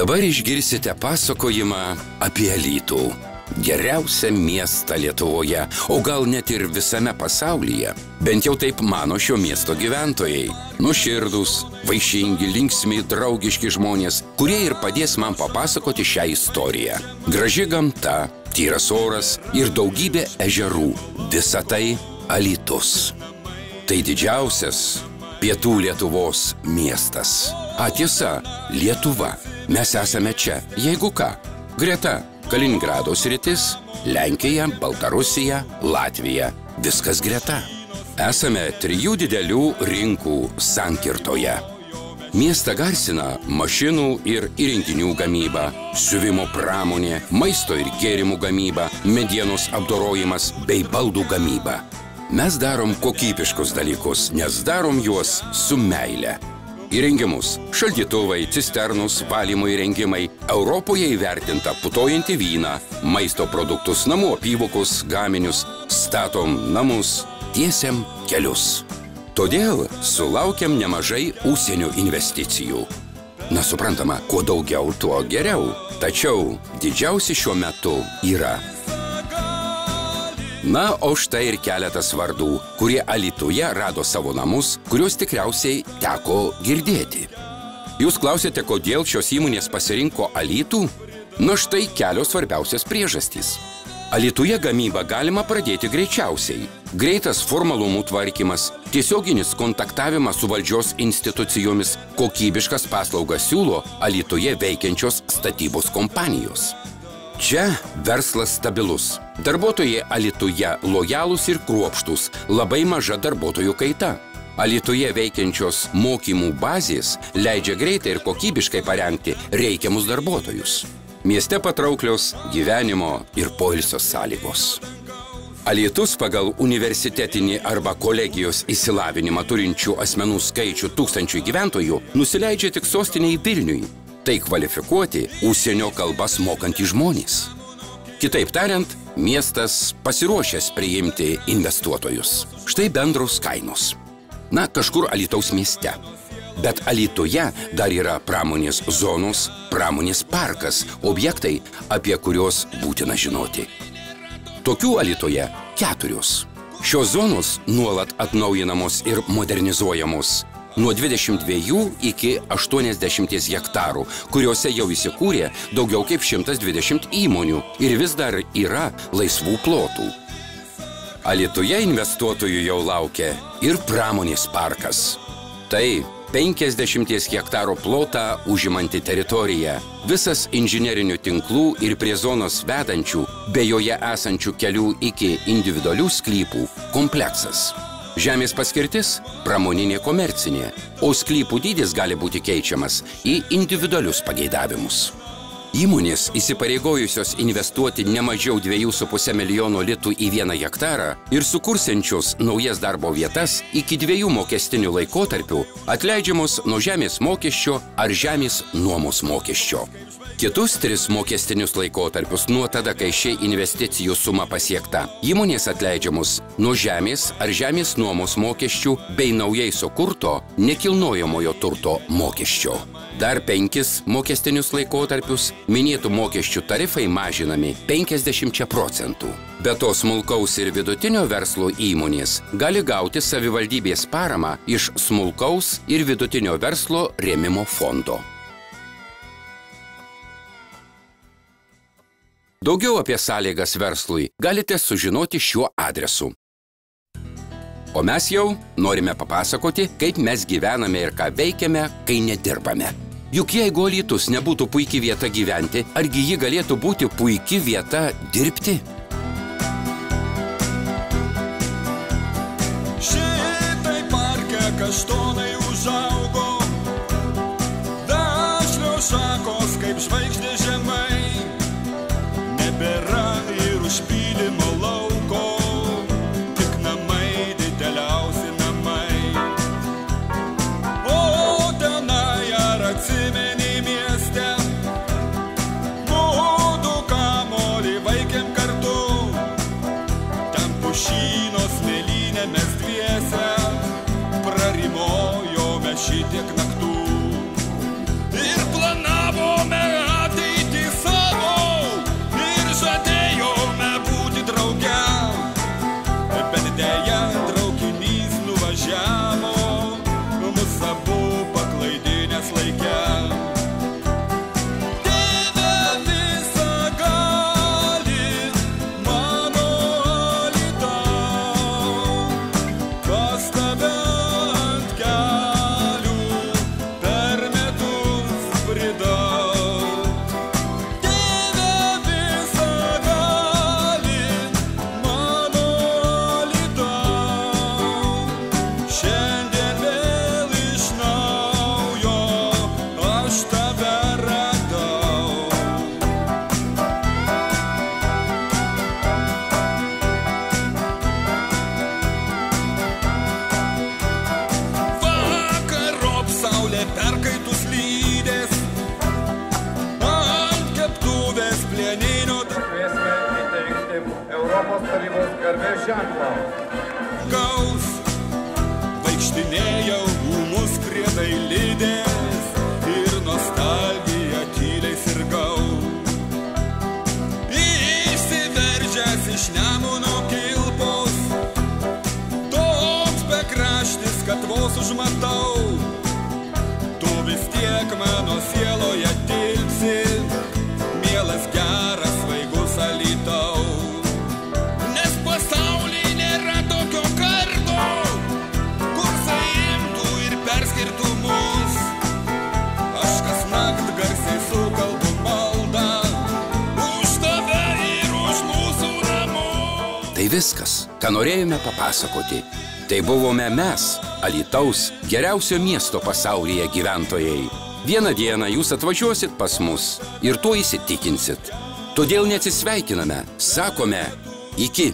Dabar išgirsite pasakojimą apie Alytų. Geriausią miestą Lietuvoje, o gal net ir visame pasaulyje. Bent jau taip mano šio miesto gyventojai. Nuoširdūs, vaišingi, linksmi, draugiški žmonės, kurie ir padės man papasakoti šią istoriją. Graži gamta, tyras oras ir daugybė ežerų. Visa tai Alytus. Tai didžiausias pietų Lietuvos miestas. Tiesa, Lietuva. Mes esame čia, jeigu ką. Greta Kaliningrado sritis, Lenkija, Baltarusija, Latvija. Viskas greta. Esame 3 didelių rinkų sankirtoje. Miestą garsina mašinų ir įrenginių gamyba, siuvimo pramonė, maisto ir gėrimų gamyba, medienos apdorojimas bei baldų gamyba. Mes darom kokybiškus dalykus, nes darom juos su meile. Įrengimus – šaldytuvai, cisternus, valymo įrengimai, Europoje įvertinta putojantį vyną, maisto produktus, namų apyvokus, gaminius, statom namus, tiesiam kelius. Todėl sulaukiam nemažai užsienio investicijų. Na, suprantama, kuo daugiau, tuo geriau. Tačiau didžiausi šiuo metu yra. Na, o štai ir keletas vardų, kurie Alytuje rado savo namus, kuriuos tikriausiai teko girdėti. Jūs klausėte, kodėl šios įmonės pasirinko Alytų? Na, štai kelios svarbiausias priežastys. Alytuje gamybą galima pradėti greičiausiai. Greitas formalumų tvarkymas, tiesioginis kontaktavimas su valdžios institucijomis, kokybiškas paslaugas siūlo Alytuje veikiančios statybos kompanijos. Čia verslas stabilus. Darbuotojai Alytuje lojalūs ir kruopštūs, labai maža darbuotojų kaita. Alytuje veikiančios mokymų bazės leidžia greitai ir kokybiškai parengti reikiamus darbuotojus. Mieste patrauklios gyvenimo ir poilsio sąlygos. Alytus pagal universitetinį arba kolegijos išsilavinimą turinčių asmenų skaičių 1000 gyventojų nusileidžia tik sostiniai Vilniui. Tai kvalifikuoti užsienio kalbas mokantys žmonės. Kitaip tariant, miestas pasiruošęs priimti investuotojus. Štai bendros kainos. Na, kažkur Alytaus mieste. Bet Alytuje dar yra pramonės zonos, pramonės parkas, objektai, apie kuriuos būtina žinoti. Tokių Alytuje 4. Šios zonos nuolat atnaujinamos ir modernizuojamos. Nuo 22 iki 80 hektarų, kuriuose jau įsikūrė daugiau kaip 120 įmonių ir vis dar yra laisvų plotų. Alytuje investuotojų jau laukia ir pramonės parkas. Tai 50 hektarų plotą užimanti teritorija, visas inžinerinių tinklų ir prie zonos vedančių, bei joje esančių kelių iki individualių sklypų kompleksas. Žemės paskirtis – pramoninė komercinė, o sklypų dydis gali būti keičiamas į individualius pageidavimus. Įmonės įsipareigojusios investuoti ne mažiau 2,5 milijono litų į 1 hektarą ir sukursiančios naujas darbo vietas iki 2 mokestinių laikotarpių atleidžiamos nuo žemės mokesčio ar žemės nuomos mokesčio. Kitus 3 mokestinius laikotarpius nuo tada, kai ši investicijų suma pasiekta, įmonės atleidžiamos nuo žemės ar žemės nuomos mokesčių bei naujai sukurto nekilnojamojo turto mokesčio. Dar 5 mokestinius laikotarpius minėtų mokesčių tarifai mažinami 50%. Be to smulkaus ir vidutinio verslo įmonės gali gauti savivaldybės paramą iš smulkaus ir vidutinio verslo rėmimo fondo. Daugiau apie sąlygas verslui galite sužinoti šiuo adresu. O mes jau norime papasakoti, kaip mes gyvename ir ką veikiame, kai nedirbame. Juk jeigu Alytus nebūtų puiki vieta gyventi, argi ji galėtų būti puiki vieta dirbti? Šitai parke kaštonai užaugo, dažlios šakos kaip žvaigždė žemai. Nebėra ir užpylimo lauko, tik namai, dideliausi namai. O tenai ar atsimeni mieste, mudu kamuolį vaikėm kartu. Ten pušynos mėlynė mes dviese, prarimojome šitiek naktų. Ir planavome ženklo. Gaus, vaikštinėjau ūmus prie dailidės ir nostalgiją tyliai sirgau. Išsiveržęs iš Nemuno kilpos, toks bekraštis, kad vos užmatau. Tu vis tiek mano sieloje tilpsi, mielas geras svaigus Alytau. Nes pasaulyje nėra tokio karto, kur saimtų ir perskirtų mus. Aš kasnakt garsiai sukalbu maldą už tave ir už mūsų namus. Tai viskas, ką norėjome papasakoti. Tai buvome mes, Alytaus geriausio miesto pasaulyje gyventojai. Vieną dieną jūs atvažiuosit pas mus ir tuo įsitikinsit. Todėl neatsisveikiname, sakome iki.